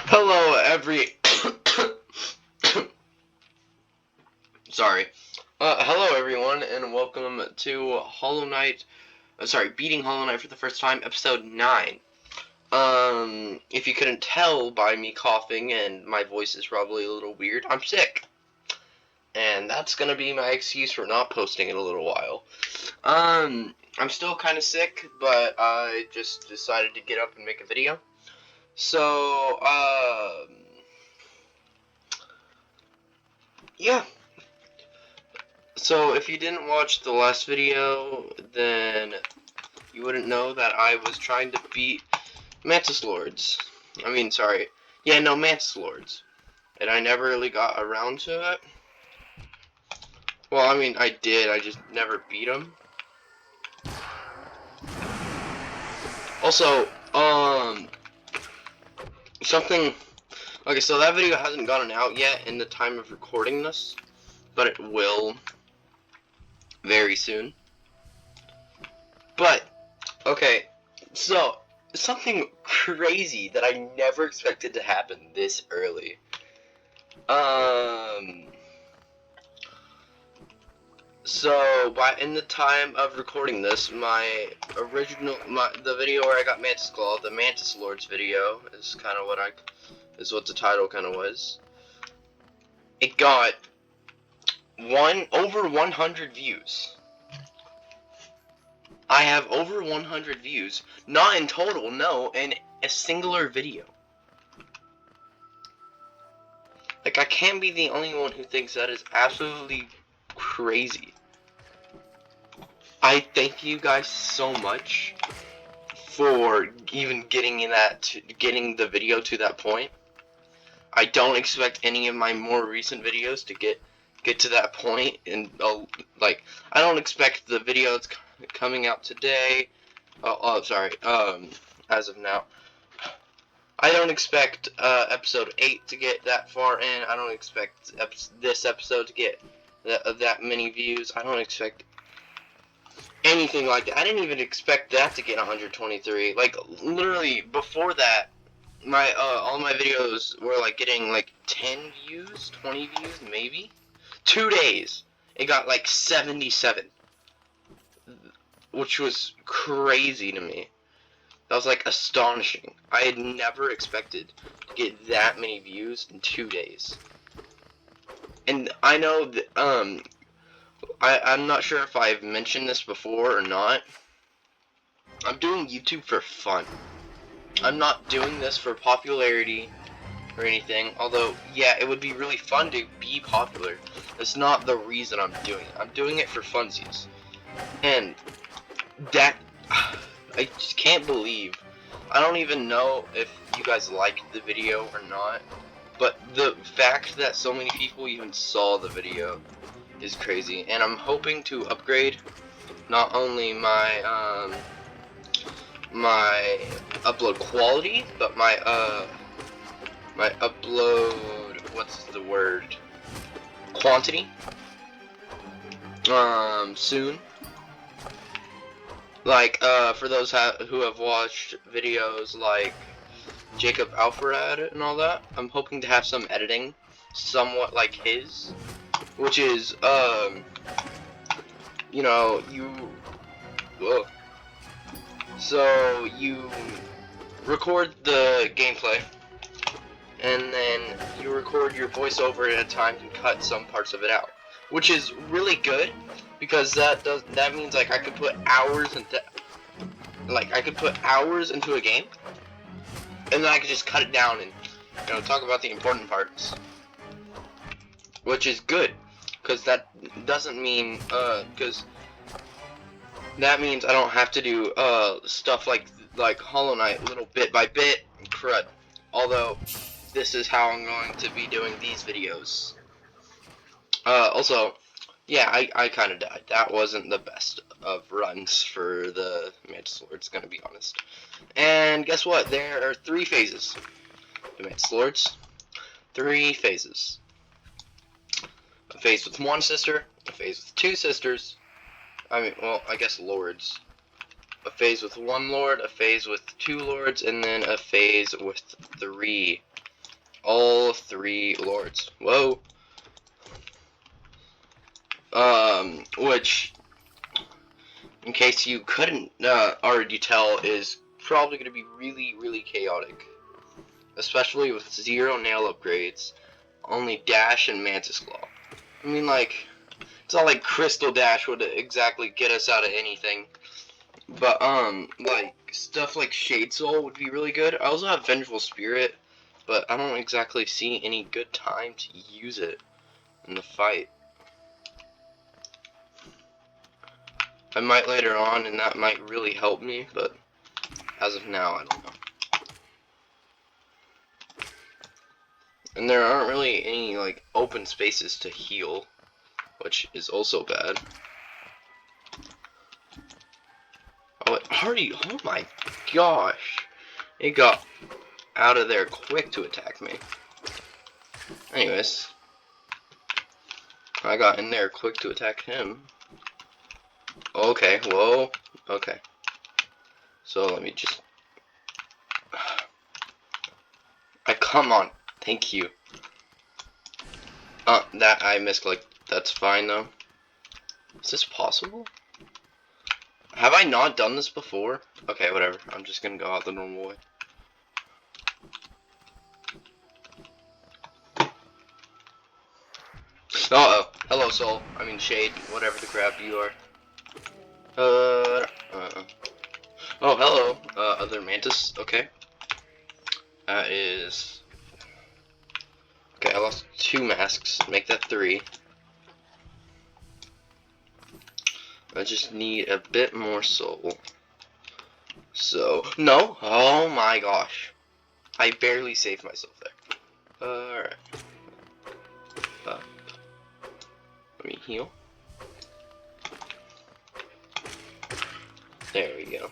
Hello, Sorry. Hello, everyone, and welcome to Hollow Knight. Beating Hollow Knight for the first time, episode 9. If you couldn't tell by me coughing and my voice is probably a little weird, I'm sick. And that's gonna be my excuse for not posting in a little while. I'm still kind of sick, but I just decided to get up and make a video. So, yeah. So, if you didn't watch the last video, then you wouldn't know that I was trying to beat Mantis Lords. Mantis Lords. And I never really got around to it. Well, I did, I just never beat them. Also, okay, so that video hasn't gotten out yet in the time of recording this, but it will very soon. But, okay, so, something crazy that I never expected to happen this early. So, in the time of recording this, the video where I got Mantis Claw, the Mantis Lords video, is kind of what the title kind of was. It got over 100 views. I have over 100 views, not in total, no, in a singular video. Like, I can't be the only one who thinks that is absolutely crazy. I thank you guys so much for even getting the video to that point. I don't expect any of my more recent videos to get to that point, and I don't expect the video that's coming out today. As of now, I don't expect episode 8 to get that far in. I don't expect this episode to get that many views. I don't expect anything like that. I didn't even expect that to get 123. Like, literally, before that, all my videos were, like, getting, like, 10 views, 20 views, maybe? 2 days, it got, like, 77. Which was crazy to me. That was, like, astonishing. I had never expected to get that many views in 2 days. And I know that, I'm not sure if I've mentioned this before or not. I'm doing YouTube for fun. I'm not doing this for popularity or anything, although, yeah, it would be really fun to be popular. That's not the reason I'm doing it. I'm doing it for funsies. And that, I just can't believe, I don't even know if you guys liked the video or not, but the fact that so many people even saw the video is crazy, and I'm hoping to upgrade not only my my upload quality, but my upload, quantity, soon. Like, for those who have watched videos like Jacob Alfred and all that, I'm hoping to have some editing somewhat like his, which is, so you record the gameplay, and then you record your voiceover at a time and cut some parts of it out, which is really good, because that means, like, I could put hours into a game, and then I could just cut it down and, talk about the important parts, which is good, because that doesn't mean, that means I don't have to do stuff like Hollow Knight little bit by bit crud. Although this is how I'm going to be doing these videos. Also, yeah, I kind of died. That wasn't the best of runs for the Mantis Lords, gonna be honest. And guess what? There are 3 phases. The Mantis Lords, 3 phases. A phase with 1 sister, a phase with 2 sisters. I guess lords. A phase with 1 lord, a phase with 2 lords, and then a phase with 3 all 3 lords. Whoa. Which, in case you couldn't already tell, is probably going to be really, really chaotic. Especially with 0 nail upgrades, only dash and mantis claw. I mean, like, it's not like crystal dash would exactly get us out of anything. But, like, stuff like Shade Soul would be really good. I also have Vengeful Spirit, but I don't exactly see any good time to use it in the fight. I might later on, and that might really help me, but as of now, I don't know. And there aren't really any, like, open spaces to heal, which is also bad. Oh, oh my gosh. It got out of there quick to attack me. Anyways. I got in there quick to attack him. Okay, whoa. Okay. So let me just... come on. Thank you. That I misclicked. That's fine though. Is this possible? Have I not done this before? Okay, whatever. I'm just gonna go out the normal way. Uh-oh. Hello, Soul. I mean, Shade. Whatever the crap you are. Oh, hello. Other Mantis. Okay. That is... Okay, I lost 2 masks. Make that 3. I just need a bit more soul. So, no. Oh my gosh. I barely saved myself there. Alright. Up. Let me heal. There we go.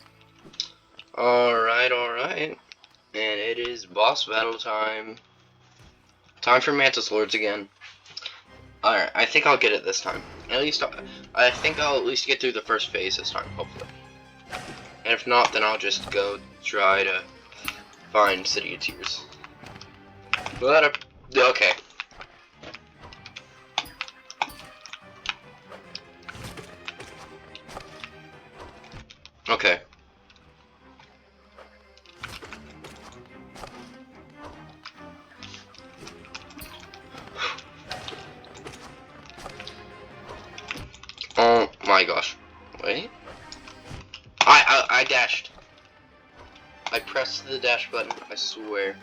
Alright, alright. And it is boss battle time. Time for Mantis Lords again. Alright, I think I'll get it this time. At least, I think I'll at least get through the first phase this time, hopefully. And if not, then I'll just go try to find City of Tears. But, okay. Okay. Oh my gosh. Wait. I dashed. I pressed the dash button, I swear.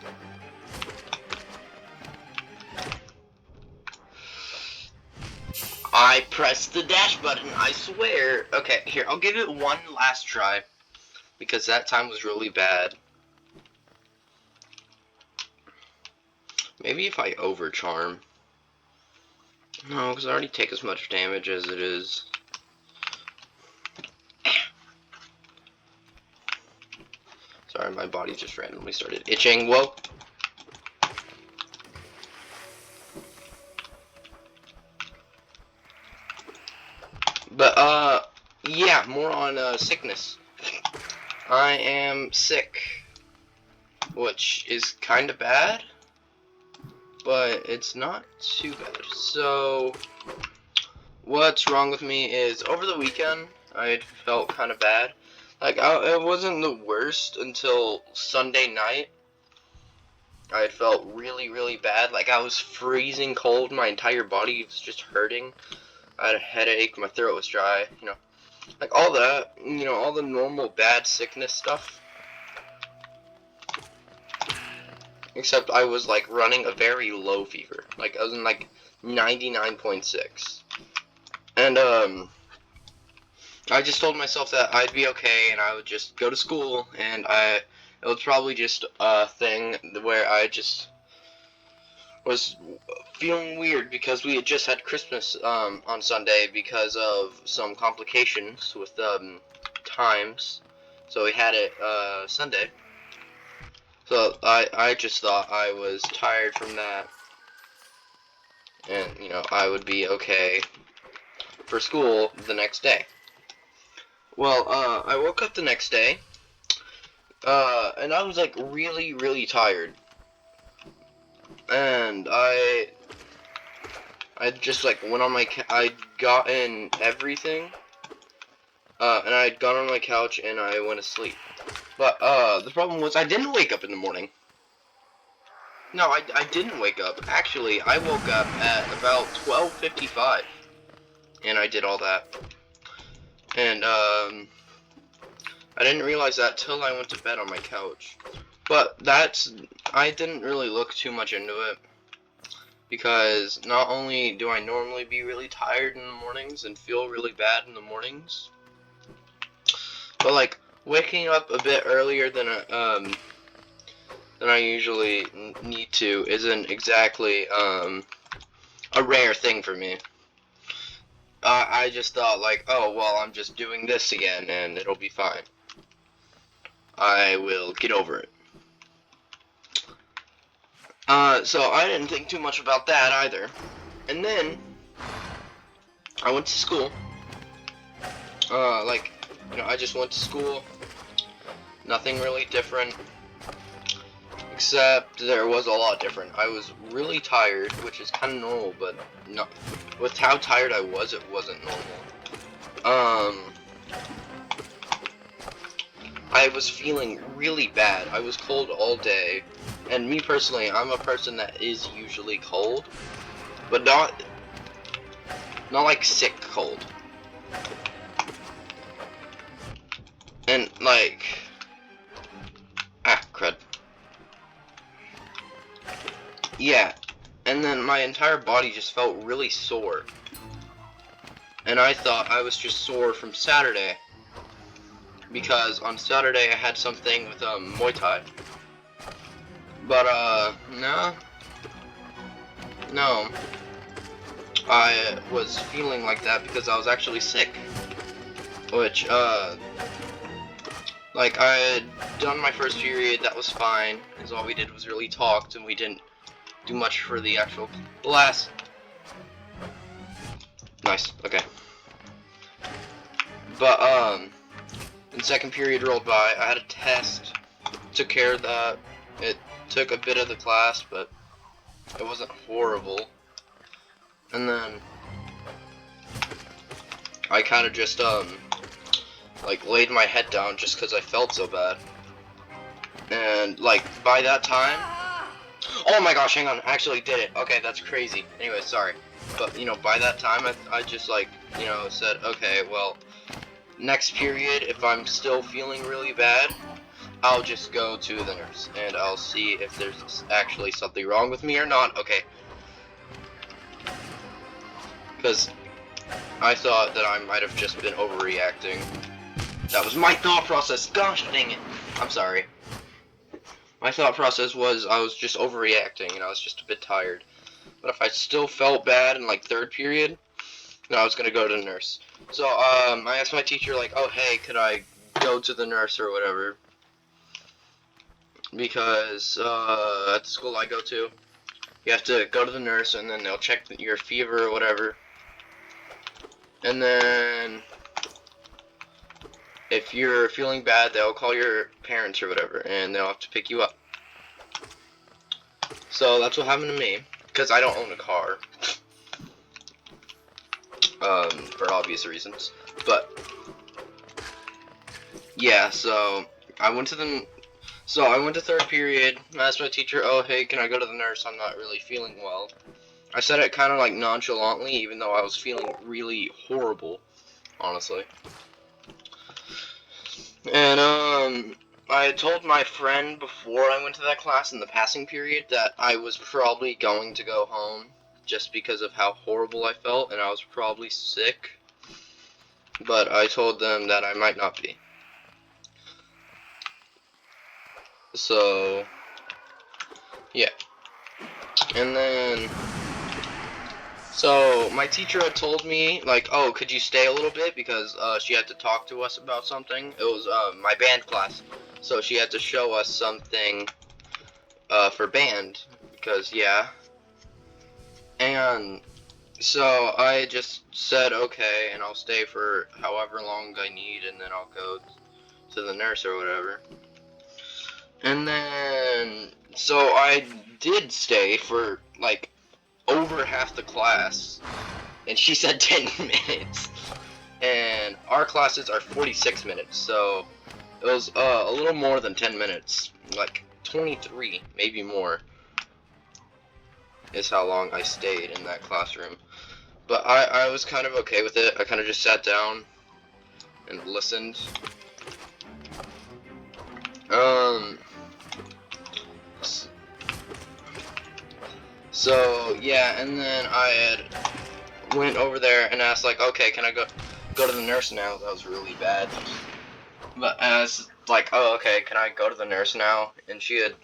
I pressed the dash button, I swear. Okay, here, I'll give it one last try. Because that time was really bad. Maybe if I overcharm. No, because I already take as much damage as it is. Sorry, my body just randomly started itching. Whoa. But, yeah, more on, sickness. I am sick. Which is kinda bad. But it's not too bad. So, what's wrong with me is, over the weekend, I felt kinda bad. Like, it wasn't the worst until Sunday night. I felt really, really bad. Like, I was freezing cold. My entire body was just hurting. I had a headache. My throat was dry. You know, like, all that. You know, all the normal bad sickness stuff. Except I was, like, running a very low fever. Like, I was in, like, 99.6. And, I just told myself that I'd be okay, and I would just go to school, and it was probably just a thing where I just was feeling weird because we had just had Christmas, on Sunday because of some complications with, times. So we had it, Sunday. So I just thought I was tired from that, and, you know, I would be okay for school the next day. Well, I woke up the next day, and I was, like, really, really tired. and I just like went on my I'd gotten everything, and I'd gone on my couch and I went to sleep. But the problem was I didn't wake up in the morning. No, I didn't wake up. Actually, I woke up at about 12:55, and I did all that. And I didn't realize that till I went to bed on my couch. But I didn't really look too much into it, because not only do I normally be really tired in the mornings and feel really bad in the mornings, but like waking up a bit earlier than I usually need to isn't exactly a rare thing for me. I just thought like, oh well, I'm just doing this again and it'll be fine. I will get over it. So I didn't think too much about that either. And then I went to school. Like, you know, I just went to school. Nothing really different. Except there was a lot different. I was really tired, which is kind of normal, but no, with how tired I was, it wasn't normal. I was feeling really bad. I was cold all day, and me personally, I'm a person that is usually cold, but not like sick cold. And like, crud. Yeah, and then my entire body just felt really sore. And I thought I was just sore from Saturday, because on Saturday I had something with Muay Thai. But no, I was feeling like that because I was actually sick, which like I had done my first period, that was fine, because all we did was really talked and we didn't do much for the actual class. Nice, okay. But and second period rolled by, I had a test, took care of that. It took a bit of the class, but it wasn't horrible. And then I kind of just like laid my head down just because I felt so bad. And like by that time, oh my gosh, hang on, I actually did it. Okay, that's crazy. Anyway, sorry. But you know, by that time I just like, you know, said, okay, well, next period, if I'm still feeling really bad, I'll just go to the nurse and I'll see if there's actually something wrong with me or not. Okay. Because I thought that I might have just been overreacting. That was my thought process. Gosh dang it. I'm sorry. My thought process was I was just overreacting and I was just a bit tired. But if I still felt bad in like third period, then I was gonna go to the nurse. So I asked my teacher like, oh hey, could I go to the nurse or whatever? Because at the school I go to, you have to go to the nurse and then they'll check your fever or whatever. And then if you're feeling bad, they'll call your parents or whatever, and they'll have to pick you up. So that's what happened to me, because I don't own a car, for obvious reasons. But yeah, so I went to third period. I asked my teacher, oh hey, can I go to the nurse? I'm not really feeling well. I said it kind of like nonchalantly, even though I was feeling really horrible, honestly. And I had told my friend before I went to that class in the passing period that I was probably going to go home just because of how horrible I felt, and I was probably sick. But I told them that I might not be. So yeah. And then so my teacher had told me like, oh, could you stay a little bit, because she had to talk to us about something. It was my band class, so she had to show us something for band, because yeah. And so I just said okay, and I'll stay for however long I need, and then I'll go to the nurse or whatever. And then so I did stay for like over half the class, and she said 10 minutes. And our classes are 46 minutes, so it was a little more than 10 minutes, like 23, maybe more, is how long I stayed in that classroom. But I was kind of okay with it. I kind of just sat down and listened. So yeah, and then I had went over there and asked like, okay, can I go to the nurse now? That was really bad. But I was like, oh, okay, can I go to the nurse now? And she had,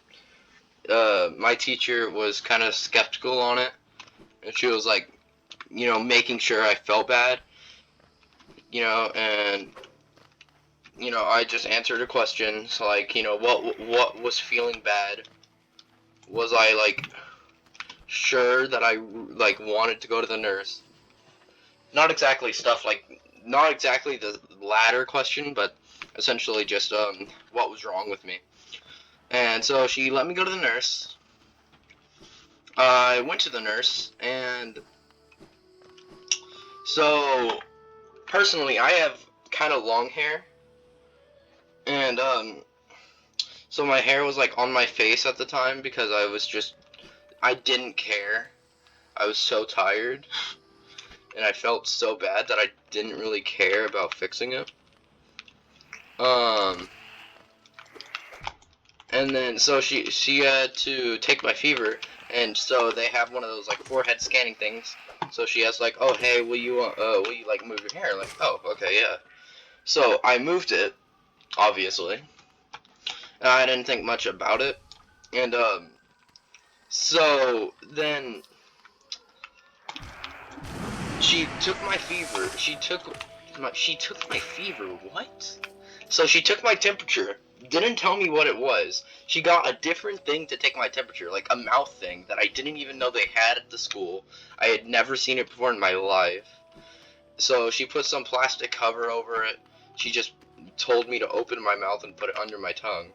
my teacher was kind of skeptical on it, and she was like, you know, making sure I felt bad, you know, and you know, I just answered a question, so like, you know, what was feeling bad? Was I like sure that I like wanted to go to the nurse? Not exactly stuff like, not exactly the latter question, but essentially just what was wrong with me. And so she let me go to the nurse. I went to the nurse, and so personally, I have kind of long hair, and so my hair was like on my face at the time because I didn't care. I was so tired, and I felt so bad that I didn't really care about fixing it. And then so she had to take my fever, and so they have one of those like forehead scanning things. So she asked like, oh hey, will you like move your hair? Like, oh okay, yeah. So I moved it, obviously. And I didn't think much about it, and so then she took my fever. She took my fever. What? So she took my temperature. Didn't tell me what it was. She got a different thing to take my temperature, like a mouth thing that I didn't even know they had at the school. I had never seen it before in my life. So she put some plastic cover over it. She just told me to open my mouth and put it under my tongue.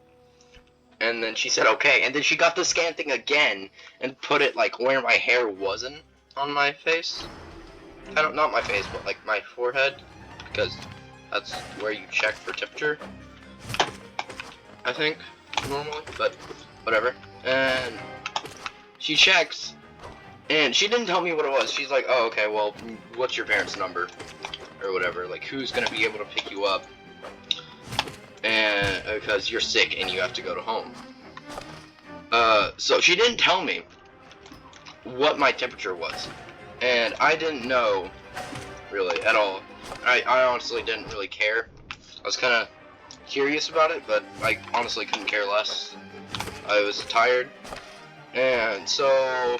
And then she said okay. And then she got the scan thing again and put it like where my hair wasn't on my face. Not my face, but like my forehead, because that's where you check for temperature, I think, normally, but whatever. And she checks, and she didn't tell me what it was. She's like, oh, okay, well, what's your parents' number? Or whatever, like, who's gonna be able to pick you up? And, because you're sick and you have to go to home. So she didn't tell me what my temperature was. And I didn't know, really, at all. I honestly didn't really care. I was kind of curious about it, but I honestly couldn't care less. I was tired. And so,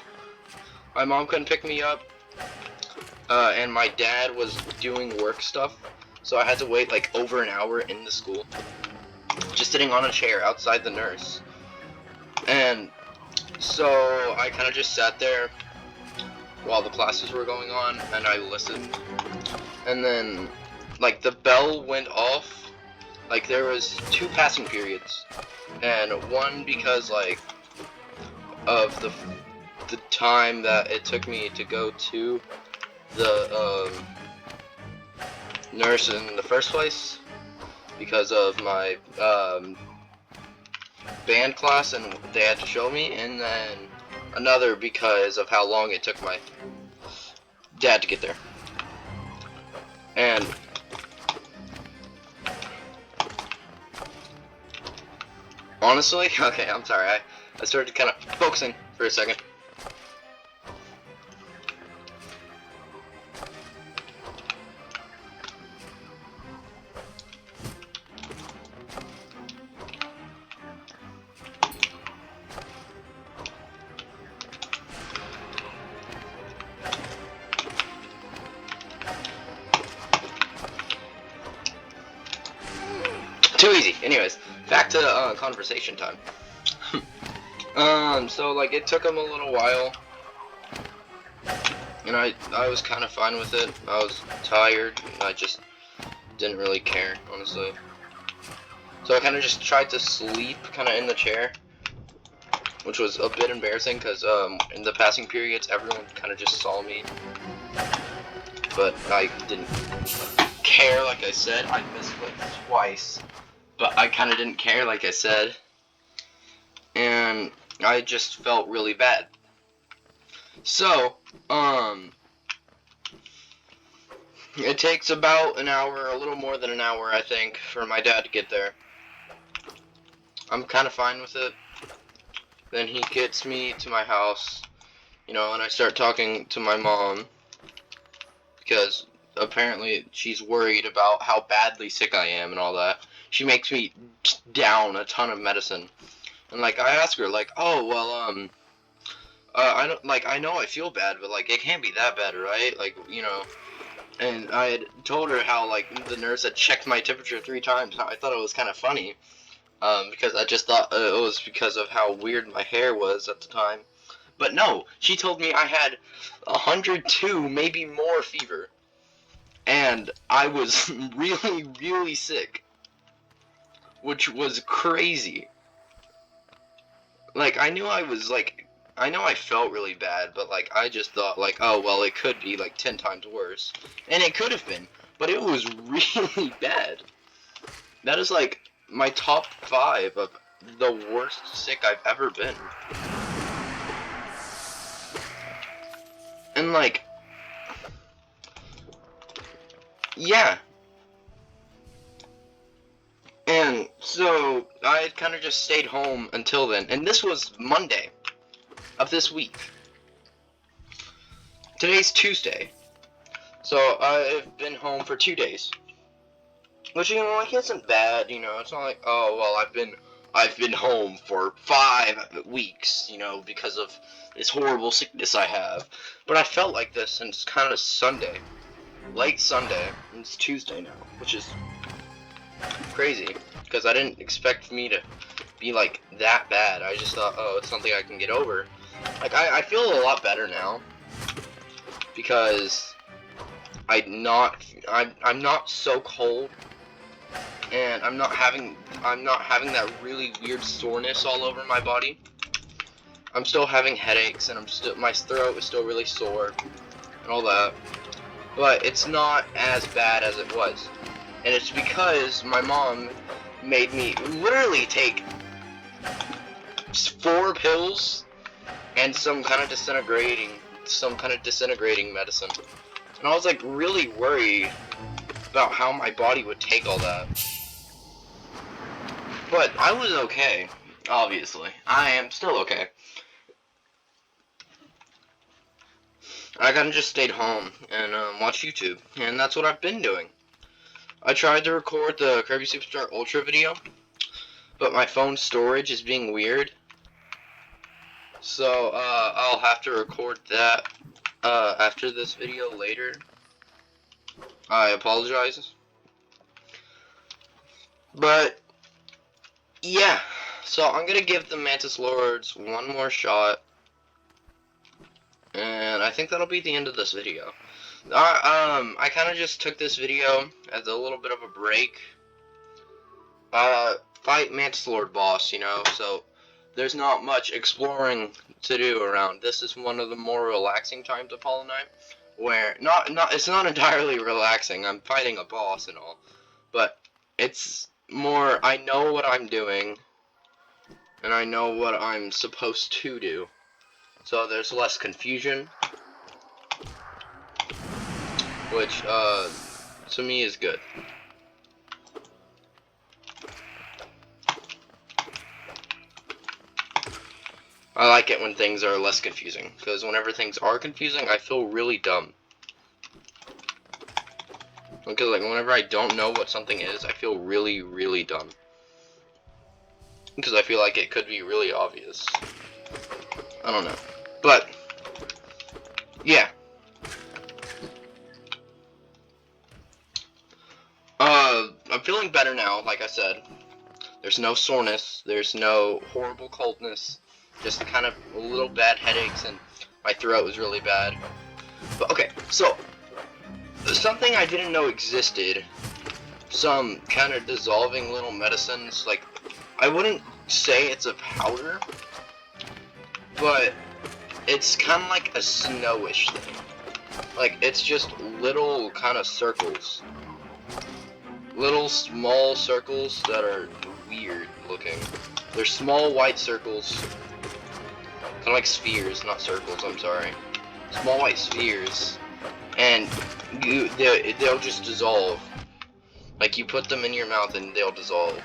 my mom couldn't pick me up. And my dad was doing work stuff. So I had to wait like over an hour in the school. Just sitting on a chair outside the nurse. And so, I kind of just sat there while the classes were going on, and I listened. And then, like, the bell went off. Like, there was 2 passing periods, and one because, like, of the time that it took me to go to the nurse in the first place, because of my band class, and they had to show me, and then another because of how long it took my dad to get there. And honestly, okay, I'm sorry, I started kind of focusing for a second. Too easy. Anyways, back to conversation time. So like it took him a little while, and I was kind of fine with it. I was tired, and I just didn't really care, honestly. So I kind of just tried to sleep, kind of in the chair. which was a bit embarrassing because in the passing periods everyone kind of just saw me, but I didn't care. Like I said, I missed like twice, but I kind of didn't care, like I said, and I just felt really bad. So it takes about an hour, a little more than an hour, I think, for my dad to get there. I'm kind of fine with it. Then he gets me to my house, you know, and I start talking to my mom because apparently she's worried about how badly sick I am and all that. She makes me down a ton of medicine. And like I ask her like, "Oh, well I don't like I know I feel bad, but like it can't be that bad, right?" Like, you know, and I had told her how like the nurse had checked my temperature 3 times. I thought it was kind of funny. Because I just thought it was because of how weird my hair was at the time. But no, she told me I had 102, maybe more fever. And I was really, really sick. Which was crazy. Like, I knew I was, like, I know I felt really bad, but, like, I just thought, like, oh, well, it could be, like, 10 times worse. And it could have been. But it was really bad. That is, like, my top 5 of the worst sick I've ever been. And like, yeah. And so I had kind of just stayed home until then. And this was Monday of this week. Today's Tuesday. So I've been home for 2 days. Which, you know, like, isn't bad, you know, it's not like, oh, well, I've been home for 5 weeks, you know, because of this horrible sickness I have. But I felt like this since kind of Sunday. Late Sunday, and it's Tuesday now, which is crazy, because I didn't expect me to be, like, that bad. I just thought, oh, it's something I can get over. Like, I feel a lot better now, because I'm not so cold. And I'm not having that really weird soreness all over my body. I'm still having headaches, and my throat is still really sore and all that. But it's not as bad as it was. And it's because my mom made me literally take 4 pills and some kind of disintegrating medicine. And I was like really worried about how my body would take all that. But I was okay, obviously. I am still okay. I kind of just stayed home and watched YouTube, and that's what I've been doing. I tried to record the Kirby Superstar Ultra video, but my phone's storage is being weird. So I'll have to record that after this video later. I apologize. But yeah, so I'm gonna give the Mantis Lords one more shot, and I think that'll be the end of this video. I kind of just took this video as a little bit of a break. Fight Mantis Lord boss, you know, so there's not much exploring to do around. This is one of the more relaxing times of Hollow Knight, where it's not entirely relaxing. I'm fighting a boss and all, but it's more, I know what I'm doing, and I know what I'm supposed to do, so there's less confusion, which to me is good. I like it when things are less confusing, because whenever things are confusing, I feel really dumb. Because, like, whenever I don't know what something is, I feel really, really dumb. Because I feel like it could be really obvious. I don't know. But, yeah. I'm feeling better now, like I said. There's no soreness, there's no horrible coldness, just kind of a little bad headaches, and my throat was really bad. But, okay, so something I didn't know existed, some kind of dissolving little medicines, like, I wouldn't say it's a powder, but it's kind of like a snowish thing. Like, it's just little kind of circles. Little small circles that are weird looking. They're small white circles. Kind of like spheres, not circles, I'm sorry. Small white spheres. And they'll just dissolve. Like, you put them in your mouth and they'll dissolve.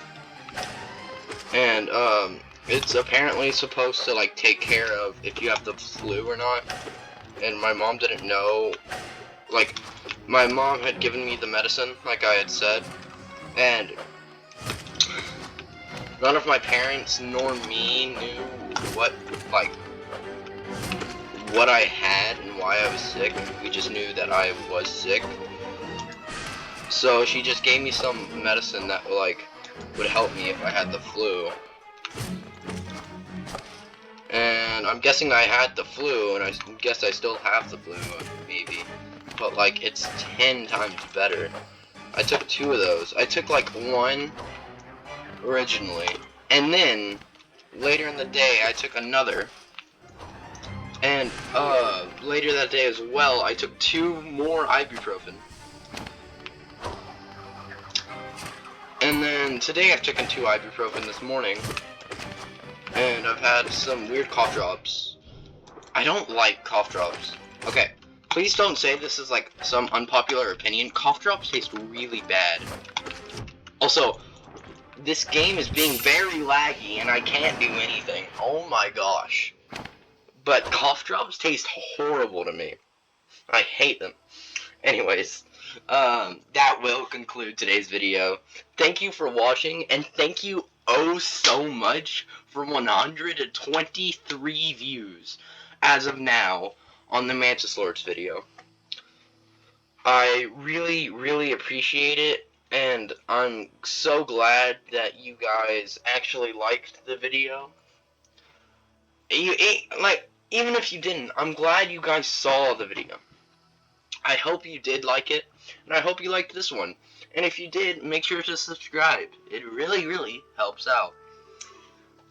And, it's apparently supposed to, like, take care of if you have the flu or not. And my mom didn't know. Like, my mom had given me the medicine, like I had said. And none of my parents nor me knew what I had and why I was sick. We just knew that I was sick. So she just gave me some medicine that, like, would help me if I had the flu. And I'm guessing I had the flu, and I guess I still have the flu, maybe. But, like, it's 10 times better. I took 2 of those. I took, like, 1 originally. And then, later in the day, I took another. And, later that day as well, I took 2 more ibuprofen. And then, today I've taken 2 ibuprofen this morning. And I've had some weird cough drops. I don't like cough drops. Okay, please don't say this is like some unpopular opinion. Cough drops taste really bad. Also, this game is being very laggy and I can't do anything. Oh my gosh. But cough drops taste horrible to me. I hate them. Anyways, that will conclude today's video. Thank you for watching, and thank you oh so much for 123 views as of now on the Mantis Lords video. I really, really appreciate it, and I'm so glad that you guys actually liked the video. Even if you didn't, I'm glad you guys saw the video. I hope you did like it, and I hope you liked this one. And if you did, make sure to subscribe. It really, really helps out.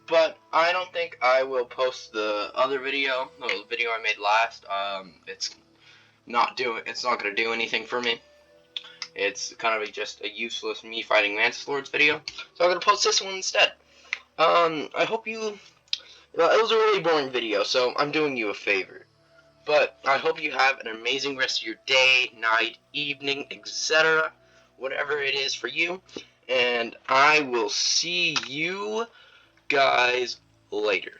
But I don't think I will post the other video, the video I made last. It's not gonna do anything for me. It's kind of just a useless me fighting Mantis Lords video. So I'm gonna post this one instead. I hope you. Well, it was a really boring video, so I'm doing you a favor. But I hope you have an amazing rest of your day, night, evening, etc. Whatever it is for you. And I will see you guys later.